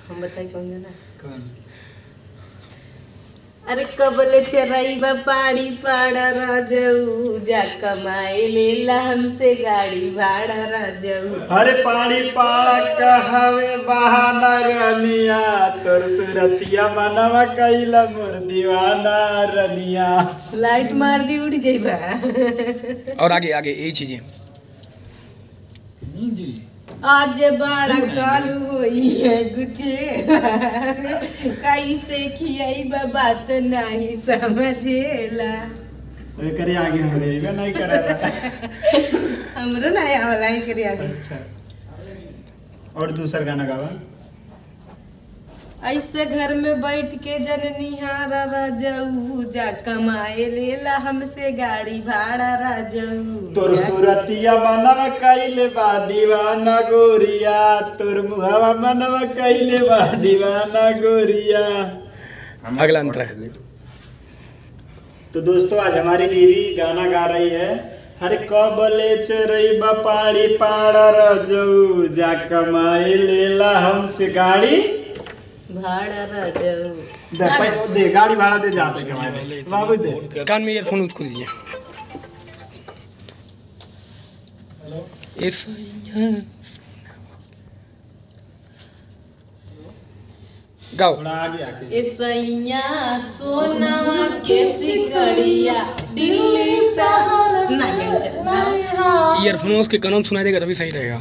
हम बताई कौन गाना? कौन? अरे कबले चराइबा पाड़ी पाड़ा राजऊ जा कमाए लेला हमसे गाड़ी भाड़ा राजऊ। अरे पाड़ी पाड़ा कहवे बहाना रनिया तोर सुरतिया मनवा कैला मोर दीवाना रनिया। लाइट मार दी उड़ जाइबा। और आगे आगे यही चीजें जी आज बड़ा कालू होई है गुचे कैसे खियाइबा बात नहीं समझेला। अरे करे आगे हम देगा नहीं करेगा। हमरो नहीं आवला करे आगे। अच्छा और दूसरा गाना गावा। ऐसे घर में बैठ के जननिहारा राजऊ जा कमाए लेला हमसे गाड़ी भाड़ा राजऊ। तोर सुरतिया मनवा कैले बा दीवाना गोरिया तोर मुहावा मनवा कैले बा दीवाना गोरिया। अगला अंतर है। तो दोस्तों आज हमारी बीवी गाना गा रही है। हरे कबले चरइबा पाड़ी पाड़ा रजऊ जा कमाए लेला हमसे गाड़ी भाड़ा राजऊ। दे गाड़ी भाड़ा दे जाते कमाए बाबू दे। कान में ईयरफोन उसको दीजिए। गाओ। थोड़ा आगे आके। सैया सोनावा के सिकड़िया दिल्ली शहर से। ईयरफोन उसके कानों में सुनाई देगा तभी सही रहेगा।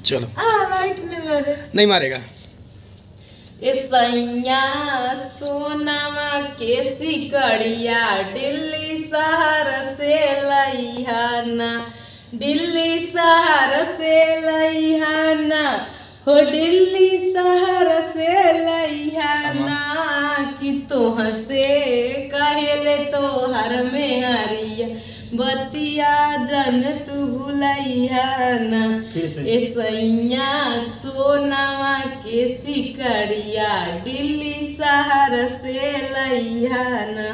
चलो लाइट नहीं मारेगा। सैया सोनावा के सिकड़िया दिल्ली शहर से लइहाना दिल्ली शहर से लइहाना हो दिल्ली शहर से लइहाना कि तोह से कहेले तोहर में हरिया बतिया जन तू भुलैहाना। सैया सोनावा के सिकड़िया दिल्ली शहर से लइहाना।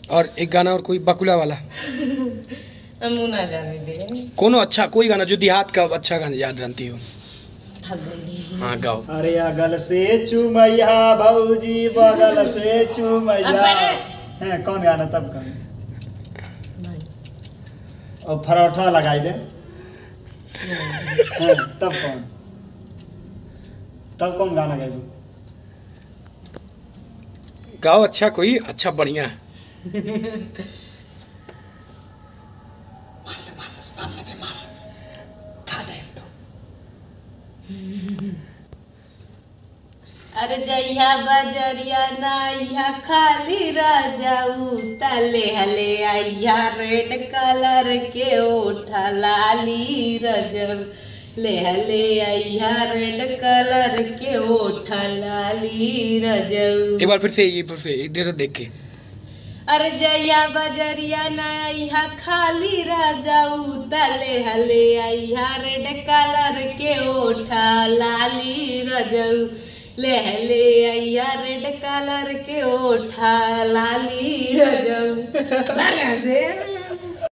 और एक गाना और कोई बकुला वाला हम ना जाने दे। कोनो अच्छा कोई गाना जो देहात का अच्छा गाना याद जानती हो। हाँ गाओ। अरे अगल से चुमैया भौजी बगल से चुमैया है कौन गाना तब कौन और पराठा लगाई दे हैं, तब कौन गाना गाएबू? गाओ अच्छा कोई अच्छा बढ़िया। अरे जइहा बजरिया नाइहा खाली राजाऊ तले हले आइहा रेड कलर के ओठा लाली रजऊ ले हले आइहा रेड कलर के ओठा लाली रजऊ। एक बार फिर से इधर देख के। अरे जइहा बजरिया नाइहा खाली राजाऊ तले हले आइहा रेड कलर के ओठा लाली रजऊ ले ले आइया रेड कलर के ओठा लाली रजऊ।